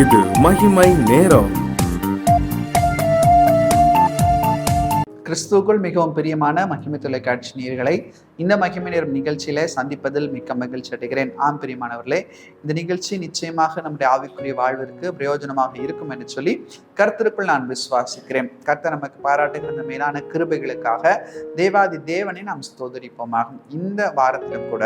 இது மகிமை நேரம். கிறிஸ்துவுக்குள் மிகவும் பிரியமான மகிமை தொலைக்காட்சி நேயர்களை இந்த மகிமை நேரம் நிகழ்ச்சியில சந்திப்பதில் மிக்க மகிழ்ச்சி அடைகிறேன். ஆம் பிரியமானவர்களே, இந்த நிகழ்ச்சி நிச்சயமாக நம்முடைய ஆவிக்குரிய வாழ்விற்கு பிரயோஜனமாக இருக்கும் என்று சொல்லி கர்த்தருக்குள் நான் விசுவாசிக்கிறேன். கர்த்தர் நமக்கு பாராட்டுகிற இந்த மேலான கிருபைகளுக்காக தேவாதி தேவனை நாம் ஸ்தோதரிப்போமாகும். இந்த வாரத்திலும் கூட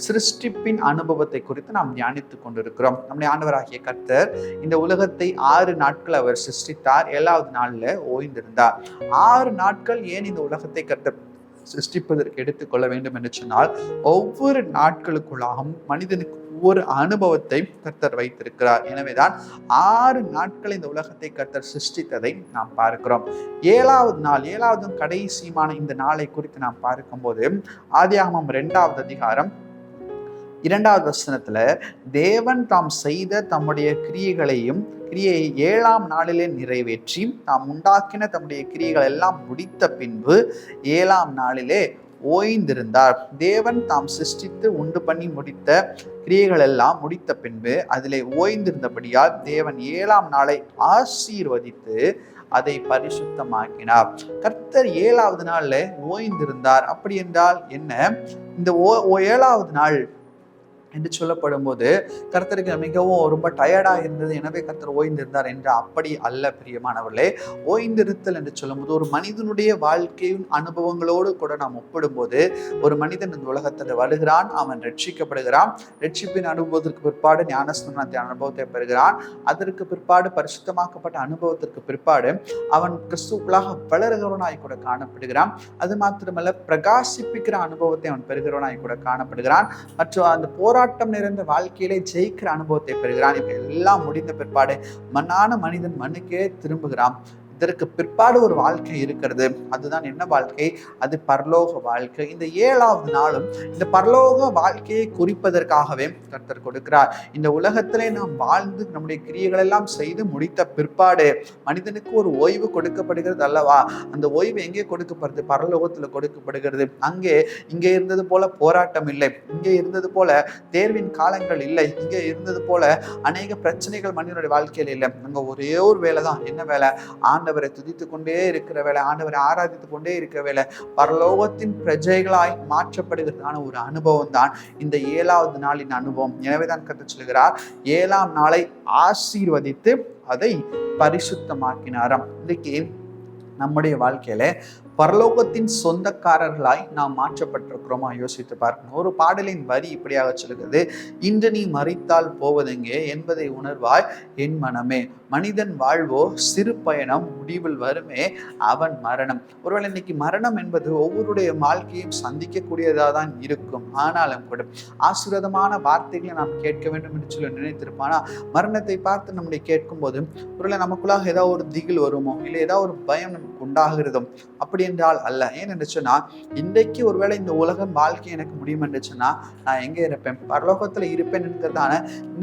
சிருஷ்டிப்பின் அனுபவத்தை குறித்து நாம் தியானித்துக் கொண்டிருக்கிறோம். நம்முடைய ஆண்டவராகிய கர்த்தர் இந்த உலகத்தை 6 நாட்கள் அவர் சிருஷ்டித்தார். 7வது நாள்ல ஓய்ந்திருந்தார். 6 நாட்கள் ஏன் இந்த உலகத்தை கர்த்தர் சிருஷ்டிப்பதற்கு எடுத்துக்கொள்ள வேண்டும் என்று சொன்னால், ஒவ்வொரு நாட்களுக்குள்ளாகவும் மனிதனுக்கு ஒவ்வொரு அனுபவத்தை கர்த்தர் வைத்திருக்கிறார். எனவேதான் 6 நாட்கள் இந்த உலகத்தை கர்த்தர் சிருஷ்டித்ததை நாம் பார்க்கிறோம். 7வது கடைசியுமான இந்த நாளை குறித்து நாம் பார்க்கும்போது ஆதியாகமம் 2வது அதிகாரம் 2வது வசனத்துல தேவன் தாம் செய்த தம்முடைய கிரியை 7ஆம் நாளிலே நிறைவேற்றி தாம் உண்டாக்கின தம்முடைய கிரியைகள் எல்லாம் முடித்த பின்பு 7ஆம் நாளிலே ஓய்ந்திருந்தார். தேவன் தாம் சிருஷ்டித்து உண்டு பண்ணி முடித்த கிரியைகள் எல்லாம் முடித்த பின்பு அதிலே ஓய்ந்திருந்தபடியால் தேவன் 7ஆம் நாளை ஆசீர்வதித்து அதை பரிசுத்தமாக்கினார். கர்த்தர் 7வது நாள்ல ஓய்ந்திருந்தார். அப்படி என்றால் என்ன? இந்த 7வது நாள் என்று சொல்லப்படும் போது கர்த்தருக்கு மிகவும் ரொம்ப டயர்டா இருந்தது, எனவே கர்த்தர் ஓய்ந்திருந்தார் என்று அப்படி அல்ல பிரியமானவர்களே. ஓய்ந்திருத்தல் என்று சொல்லும் போது ஒரு மனிதனுடைய வாழ்க்கையின் அனுபவங்களோடு கூட நாம் ஒப்பிடும்போது, ஒரு மனிதன் இந்த உலகத்தில் வருகிறான், அவன் ரட்சிக்கப்படுகிறான், ரட்சிப்பின் அனுபவத்திற்கு பிற்பாடு ஞானஸ்நானத்தின் அனுபவத்தை பெறுகிறான், அதற்கு பிற்பாடு பரிசுத்தமாக்கப்பட்ட அனுபவத்திற்கு பிற்பாடு அவன் கிறிஸ்துவுக்குள்ளாக வளருகிறவனாய் கூட காணப்படுகிறான். அது மாத்திரமல்ல, பிரகாசிப்பிக்கிற அனுபவத்தை அவன் பெறுகிறவனாய் கூட காணப்படுகிறான். மற்றும் அந்த போராட்டம் நிறைந்த வாழ்க்கையிலே ஜெயிக்கிற அனுபவத்தை பெறுகிறான். இப்ப எல்லாம் முடிந்த பிற்பாடு மண்ணான மனிதன் மண்ணுக்கே திரும்புகிறான். இதற்கு பிற்பாடு ஒரு வாழ்க்கை இருக்கிறது. அதுதான் என்ன வாழ்க்கை? அது பரலோக வாழ்க்கை. இந்த 7வது நாளும் இந்த பரலோக வாழ்க்கையை குறிப்பதற்காகவே கர்த்தர் கொடுக்கிறார். இந்த உலகத்திலே நாம் வாழ்ந்து நம்முடைய கிரியைகள் எல்லாம் செய்து முடித்த பிற்பாடு மனிதனுக்கு ஒரு ஓய்வு கொடுக்கப்படுகிறது அல்லவா? அந்த ஓய்வு எங்கே கொடுக்கப்படுது? பரலோகத்துல கொடுக்கப்படுகிறது. இங்கே இருந்தது போல போராட்டம் இல்லை, இங்கே இருந்தது போல தேர்வின் காலங்கள் இல்லை, இங்கே இருந்தது போல அநேக பிரச்சனைகள் மனிதனுடைய வாழ்க்கையில் இல்லை. அங்க ஒரே ஒரு வேலை தான். என்ன வேலை? ஆண்டவரை துதித்து கொண்டே இருக்கிற வேலை, ஆண்டவரை ஆராதித்து கொண்டே இருக்கிற வேலை. பரலோகத்தின் பிரஜைகளாய் மாற்றப்படுகிறதான ஒரு அனுபவம் தான் இந்த 7வது நாளின் அனுபவம். எனவேதான் கர்த்தர் சொல்கிறார், 7ஆம் நாளை ஆசீர்வதித்து அதை பரிசுத்தமாக்கினாராம். இன்றைக்கு நம்முடைய வாழ்க்கையில பரலோகத்தின் சொந்தக்காரர்களாய் நாம் மாற்றப்பட்டிருக்கிறோமா? யோசித்து பார்க்கணும். ஒரு பாடலின் வரி இப்படியாக சொல்கிறது, இன்று நீ மரித்தால் போவதெங்கே என்பதை உணர்வாய் என் மனமே, மனிதன் வாழ்வோ சிறு பயணம், முடிவில் வருமே அவன் மரணம். ஒருவேளை இன்னைக்கு மரணம் என்பது ஒவ்வொருடைய வாழ்க்கையும் சந்திக்கக்கூடியதாக தான் இருக்கும். ஆனாலும் கூட ஆசீர்வாதமான வார்த்தைகளை நாம் கேட்க வேண்டும் என்று சொல்லி நினைத்திருப்பானா, மரணத்தை பார்த்து நம்முடைய கேட்கும் போது ஒருவேளை நமக்குள்ளாக ஏதாவது ஒரு திகில் வருமோ, இல்லை ஏதாவது ஒரு பயம் நமக்கு உண்டாகிறதோ? அப்படி என்றால் அல்ல. ஏன் என்று சொன்னா, இன்றைக்கு ஒருவேளை இந்த உலகம் வாழ்க்கை எனக்கு முடியும் என்று சொன்னா நான் எங்கே இருப்பேன்? பரலோகத்துல இருப்பேன் என்கிறதான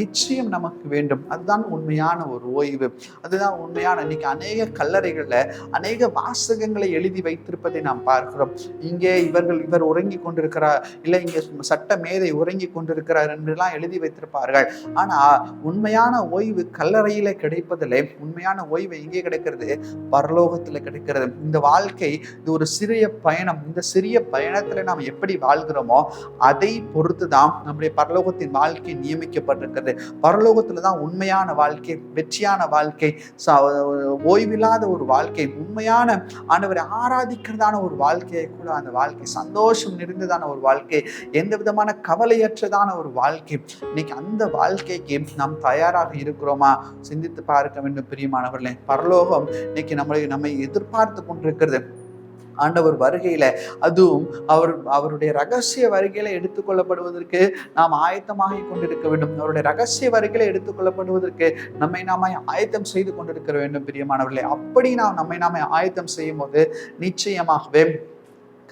நிச்சயம் நமக்கு வேண்டும். அதுதான் உண்மையான ஒரு ஓய்வு, அதுதான் உண்மையான. இன்னைக்கு அநேக கல்லறைகள்ல அநேக வாசகங்களை எழுதி வைத்திருப்பதை நாம் பார்க்கிறோம். இங்கே இவர் உறங்கி கொண்டிருக்கிறார், இல்லை இங்கே சட்ட மேதை உறங்கி கொண்டிருக்கிறார் என்றெல்லாம் எழுதி வைத்திருப்பார்கள். ஆனா உண்மையான ஓய்வு கல்லறையில கிடைப்பதில்லை. உண்மையான ஓய்வு எங்கே கிடைக்கிறது? பரலோகத்துல கிடைக்கிறது. இந்த வாழ்க்கை இது ஒரு சிறிய பயணம். இந்த சிறிய பயணத்துல நாம் எப்படி வாழ்கிறோமோ அதை பொறுத்துதான் நம்முடைய பரலோகத்தின் வாழ்க்கை நியமிக்கப்பட்டிருக்கிறது. பரலோகத்துலதான் உண்மையான வாழ்க்கை, வெற்றியான வாழ்க்கை, ஓய்வில்லாத ஒரு வாழ்க்கை, உண்மையான ஆண்டவரை ஆராதிக்கிறதான ஒரு வாழ்க்கையை கூட, அந்த வாழ்க்கை சந்தோஷம் நிறைந்ததான ஒரு வாழ்க்கை, எந்த விதமான கவலையற்றதான ஒரு வாழ்க்கை. இன்னைக்கு அந்த வாழ்க்கைக்கு நாம் தயாராக இருக்கிறோமா? சிந்தித்து பார்க்க வேண்டும் பிரியமானவர்களே. பரலோகம் இன்னைக்கு நம்மை எதிர்பார்த்து கொண்டிருக்கிறது. ஆண்டவர் வருகையில, அதுவும் அவருடைய ரகசிய வருகையில எடுத்துக்கொள்ளப்படுவதற்கு நாம் ஆயத்தமாகி கொண்டிருக்க வேண்டும். அவருடைய ரகசிய வருகையில எடுத்துக்கொள்ளப்படுவதற்கு நாம ஆயத்தம் செய்து கொண்டிருக்க வேண்டும் பிரியமானவர்களே. அப்படி நாம் நம்மை ஆயத்தம் செய்யும் போது நிச்சயமாகவே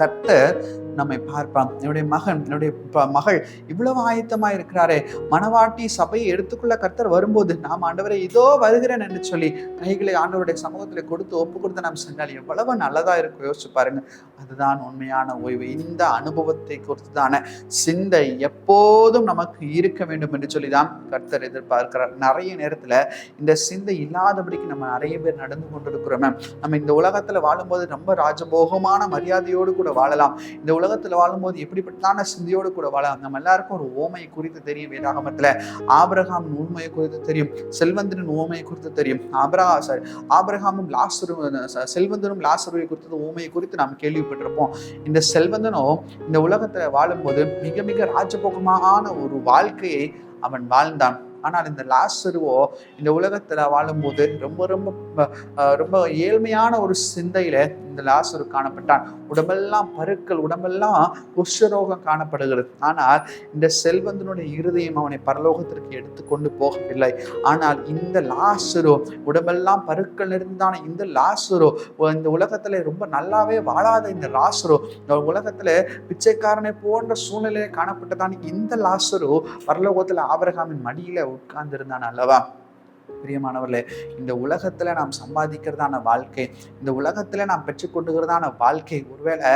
கர்த்தர் நம்மை பார்ப்பான். என்னுடைய மகன், என்னுடைய மகள் இவ்வளவு ஆயத்தமா இருக்கிறாரே, மணவாட்டி சபையை எடுத்துக்கொள்ள கர்த்தர் வரும்போது நாம் ஆண்டவரை இதோ வருகிறேன் என்று சொல்லி கைகளை ஆண்டவருடைய சமூகத்தில் கொடுத்து ஒப்பு கொடுத்து நாம் சென்றால் எவ்வளவு நல்லதா இருக்கும் யோசிச்சு பாருங்க. அதுதான் உண்மையான ஓய்வு. இந்த அனுபவத்தை குறித்துதான சிந்தை எப்போதும் நமக்கு இருக்க வேண்டும் என்று சொல்லிதான் கர்த்தர் எதிர்பார்க்கிறார். நிறைய நேரத்துல இந்த சிந்தை இல்லாதபடிக்கு நம்ம நிறைய பேர் நடந்து கொண்டிருக்கிறோம். நம்ம இந்த உலகத்துல வாழும்போது ரொம்ப ராஜபோகமான மரியாதையோடு கூட வாழலாம். இந்த உலகத்துல வாழும்போது எப்படிப்பட்டதான சிந்தையோடு கூட வாழலாம். நம்ம எல்லாருக்கும் ஒரு ஓமை குறித்து தெரியும். வேதாகமத்துல ஆபிரகாமின் ஊமையை குறித்து தெரியும், செல்வந்தனின் ஊமையை குறித்து தெரியும். ஆபிரகாமும் செல்வந்தனும் லாசருவை குறித்து ஊமையை குறித்து நாம் கேள்விப்பட்டிருப்போம். இந்த செல்வந்தனும் இந்த உலகத்துல வாழும்போது மிக மிக ராஜபோகமான ஒரு வாழ்க்கையை அவன் வாழ்ந்தான். ஆனால் இந்த லாசருவோ இந்த உலகத்துல வாழும்போது ரொம்ப ரொம்ப ரொம்ப ஏழ்மையான ஒரு சிந்தையில இந்த லாசரு காணப்பட்டான். உடம்பெல்லாம் பருக்கள், உடம்பெல்லாம் குஷ்டரோகம் காணப்படுகிறது. ஆனால் இந்த செல்வந்தனுடைய இருதயம் அவனை பரலோகத்திற்கு எடுத்துக்கொண்டு போகவில்லை. ஆனால் இந்த லாசரு உடம்பெல்லாம் பருக்கள் இருந்தான இந்த லாசரு இந்த உலகத்துல ரொம்ப நல்லாவே வாழாத இந்த லாசரு உலகத்துல பிச்சைக்காரனை போன்ற சூழ்நிலையை காணப்பட்டதான் இந்த லாசரு பரலோகத்துல ஆபிரகாமின் மடியில உட்கார்ந்திருந்தான் அல்லவா? பிரியமானவர்களே, இந்த உலகத்துல நாம் சம்பாதிக்கிறதான வாழ்க்கை, இந்த உலகத்துல நாம் பெற்றுக்கொண்டுகிறதான வாழ்க்கை ஒருவேளை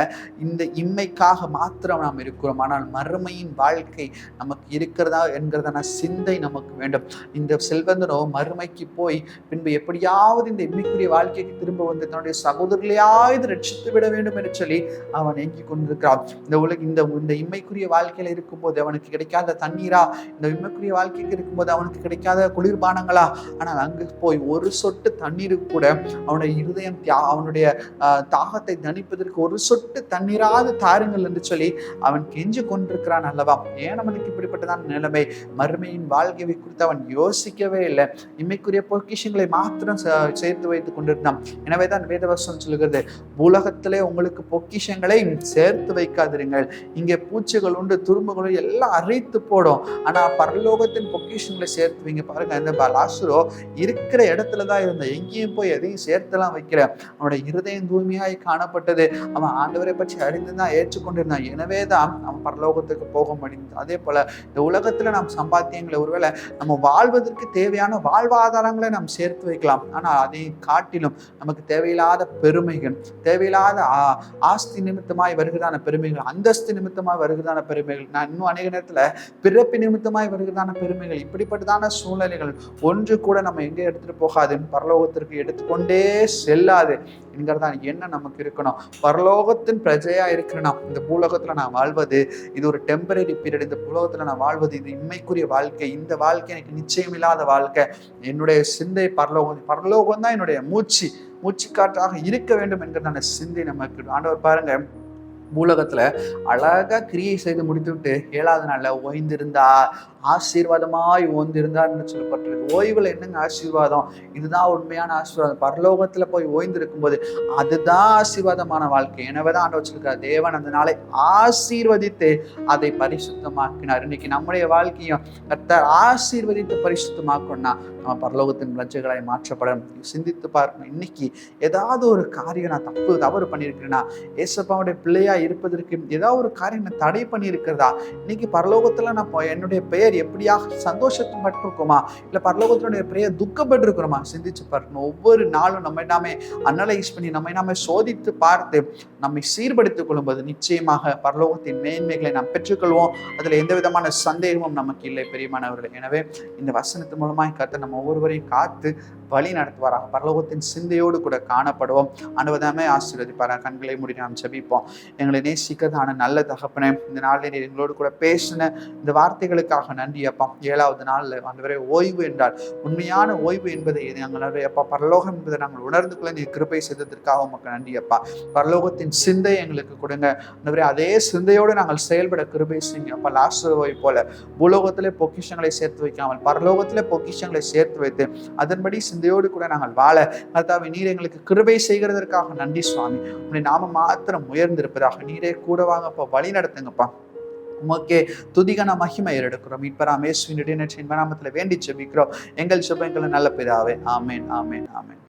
இந்த இம்மைக்காக மாத்திரம் நாம் இருக்கிறோம். ஆனால் மறுமையின் வாழ்க்கை நமக்கு இருக்கிறதா என்கிறதான சிந்தை நமக்கு வேண்டும். இந்த செல்வந்தனோ மறுமைக்கு போய் பின்பு எப்படியாவது இந்த இம்மைக்குரிய வாழ்க்கைக்கு திரும்ப வந்து தன்னுடைய சகோதரர்களையாவது ரட்சித்து விட வேண்டும் என்று சொல்லி அவன் ஏங்கி கொண்டிருக்கிறான். இந்த இம்மைக்குரிய வாழ்க்கையில இருக்கும்போது அவனுக்கு கிடைக்காத தண்ணீரா, இந்த இம்மைக்குரிய வாழ்க்கைக்கு இருக்கும்போது அவனுக்கு கிடைக்காத குளிர்பானங்களா? ஆனால் அங்கு போய் ஒரு சொட்டு தண்ணீருக்கு கூட அவனுடைய இருதயம் அவனுடைய தாகத்தை தணிப்பதற்கு ஒரு சொட்டு தண்ணீராது தாருங்கள் என்று சொல்லி அவன் கெஞ்சு கொண்டிருக்கிறான் அல்லவா? ஏன் அவனுக்கு இப்படிப்பட்டதான் நிலைமை? மறுமையின் வாழ்க்கையை குறித்து அவன் யோசிக்கவே இல்லை. இம்மைக்குரிய பொக்கிஷங்களை மாத்திரம் சேர்த்து வைத்துக் கொண்டிருந்தான். எனவேதான் வேதவசனம் சொல்லுகிறது, உலகத்திலே உங்களுக்கு பொக்கிஷங்களை சேர்த்து வைக்காதிருங்கள். இங்கே பூச்சிகள் உண்டு, துரும்புகள் எல்லாம் அரைத்து போடும். ஆனா பரலோகத்தின் பொக்கிஷங்களை சேர்த்து வைங்க. பாருங்க, இந்த லாசரு இருக்கிற இடத்துலதான் இருந்த, எங்கேயும் போய் எதையும் சேர்த்தெல்லாம் வைக்கிற, அவனுடைய இருதயம் தூய்மையாய் காணப்பட்டது. அவன் ஆண்டவரை பற்றி அறிந்துதான் ஏற்றுக்கொண்டிருந்தான். எனவேதான் அவன் பரலோகத்துக்கு போக முடிந்தது. அதே போல இந்த உலகத்துல நாம் சம்பாத்தியங்களை ஒருவேளை நம்ம வாழ்வதற்கு தேவையான வாழ்வாதாரங்களை நாம் சேர்த்து வைக்கலாம். ஆனால் அதை காட்டிலும் நமக்கு தேவையில்லாத பெருமைகள், தேவையில்லாத ஆஸ்தி நிமித்தமாய் வருகிறதான பெருமைகள், அந்தஸ்து நிமித்தமாய் வருகிறதான பெருமைகள், நான் இன்னும் அநேக நேரத்துல பிறப்பு நிமித்தமாய் வருகிறதான பெருமைகள், இப்படிப்பட்டதான சூழ்நிலைகள் ஒன்று கூட நம்ம எங்க எடுத்துட்டு போகாது, பரலோகத்திற்கு எடுத்துக்கொண்டே செல்லாது என்கிறதான் என்ன நமக்கு இருக்கணும். பரலோகத்தின் பிரஜையா இருக்கிறோம். இந்த பூலோகத்துல நான் வாழ்வது இது ஒரு டெம்பரரி பீரியட். இந்த பூலோகத்துல நான் வாழ்வது இது இம்மைக்குரிய வாழ்க்கை. இந்த வாழ்க்கை எனக்கு நிச்சயமில்லாத வாழ்க்கை. என்னுடைய சிந்தை பரலோகம் தான் என்னுடைய மூச்சு காற்றாக இருக்க வேண்டும் என்கிறதான சிந்தை நமக்கு ஆண்டவர் பாருங்க பூலோகத்துல அழகா கிரியை செய்து முடித்து விட்டு 7வது நாள்ல ஓய்ந்திருந்தார், ஆசீர்வாதமாய் ஓய்ந்திருந்தார்னு சொல்லப்பட்டிருக்கு. ஓய்வுல என்னங்க ஆசீர்வாதம்? இதுதான் உண்மையான ஆசீர்வாதம். பரலோகத்துல போய் ஓய்ந்திருக்கும் போது அதுதான் ஆசீர்வாதமான வாழ்க்கை. எனவேதான் ஆண்டவர் வச்சிருக்கார், தேவன் அந்த நாளை ஆசீர்வதித்து அதை பரிசுத்தமாக்கினார். இன்னைக்கு நம்முடைய வாழ்க்கையும் கர்த்தர் ஆசீர்வதித்து பரிசுத்தமாக்கணும்னா நம்ம பரலோகத்தின் லட்சங்களாய் மாற்றப்படும். சிந்தித்து பார்க்கணும். இன்னைக்கு ஏதாவது ஒரு காரியம் நான் தவறு பண்ணியிருக்கிறேன்னா, ஏசப்பாவுடைய பிள்ளையா இருப்பதற்கு ஏதாவது ஒரு காரியம் நான் தடை பண்ணி இருக்கிறதா? இன்னைக்கு பரலோகத்துல நான் என்னுடைய பெயர் எப்படியாக சந்தோஷப்பட்டிருக்கோமா, இல்ல பரலோகத்தினுடைய பெயர் துக்கப்பட்டு இருக்கிறோமா? சிந்திச்சு பார்க்கணும். ஒவ்வொரு நாளும் நம்ம நாமே அனலைஸ் பண்ணி நம்ம நாமே சோதித்து பார்த்து நம்மை சீர்படுத்திக் கொள்ளும்போது நிச்சயமாக பரலோகத்தின் மேன்மைகளை நாம் பெற்றுக்கொள்வோம். அதுல எந்த விதமான சந்தேகமும் நமக்கு இல்லை பிரியமானவர்களே. எனவே இந்த வசனத்தின் மூலமாய் கர்த்தர் நம்ம ஒவ்வொருவரையும் காத்து வழி நடத்துவாராக. பரலோகத்தின் சிந்தையோடு கூட காணப்படுவோம். ஆண்டவராமே ஆசீர்வதிப்பாராக. கண்களை மூடி நாம் ஜெபிப்போம். எங்களை நேசிக்கிறதான நல்ல தகப்பனே, இந்த நாளில் எங்களோடு கூட பேசின இந்த வார்த்தைகளுக்காக நன்றி அப்பா. 7வது நாள்ல ஆண்டவரே ஓய்வு என்றால் உண்மையான ஓய்வு என்பதை நாங்கள் அப்பா பரலோகம் என்பதை நாங்கள் உணர்ந்து கொள்ள நீ கிருபை செய்ததற்காக உமக்கு நன்றி அப்பா. பரலோகத்தின் சிந்தை எங்களுக்கு கொடுங்க ஆண்டவரே. அதே சிந்தையோடு நாங்கள் செயல்பட கிருபை செய்யுங்க அப்பா. லாசருவை போல பூலோகத்திலே பொக்கிஷங்களை சேர்த்து வைக்காமல் பரலோகத்திலே பொக்கிஷங்களை சேர்த்து வைத்து அதன்படி சிந்தையோடு கூட நாங்கள் வாழ கர்த்தாவே நீர் எங்களுக்கு கிருபை செய்கிறதற்காக நன்றி சுவாமி. உன்னுடைய நாம மாத்திரம் உயர்ந்திருப்பதாக நீரே கூட வாங்கப்பா, வழி நடத்துங்கப்பா. உமக்கே துதிகன மகிமை எடுக்கிறோம். இப்பராமேஸ்வின் நாமத்துல வேண்டி ஜெபிக்கிறோம் எங்கள் சுபங்களை நல்ல பிதாவே. ஆமேன், ஆமேன், ஆமேன்.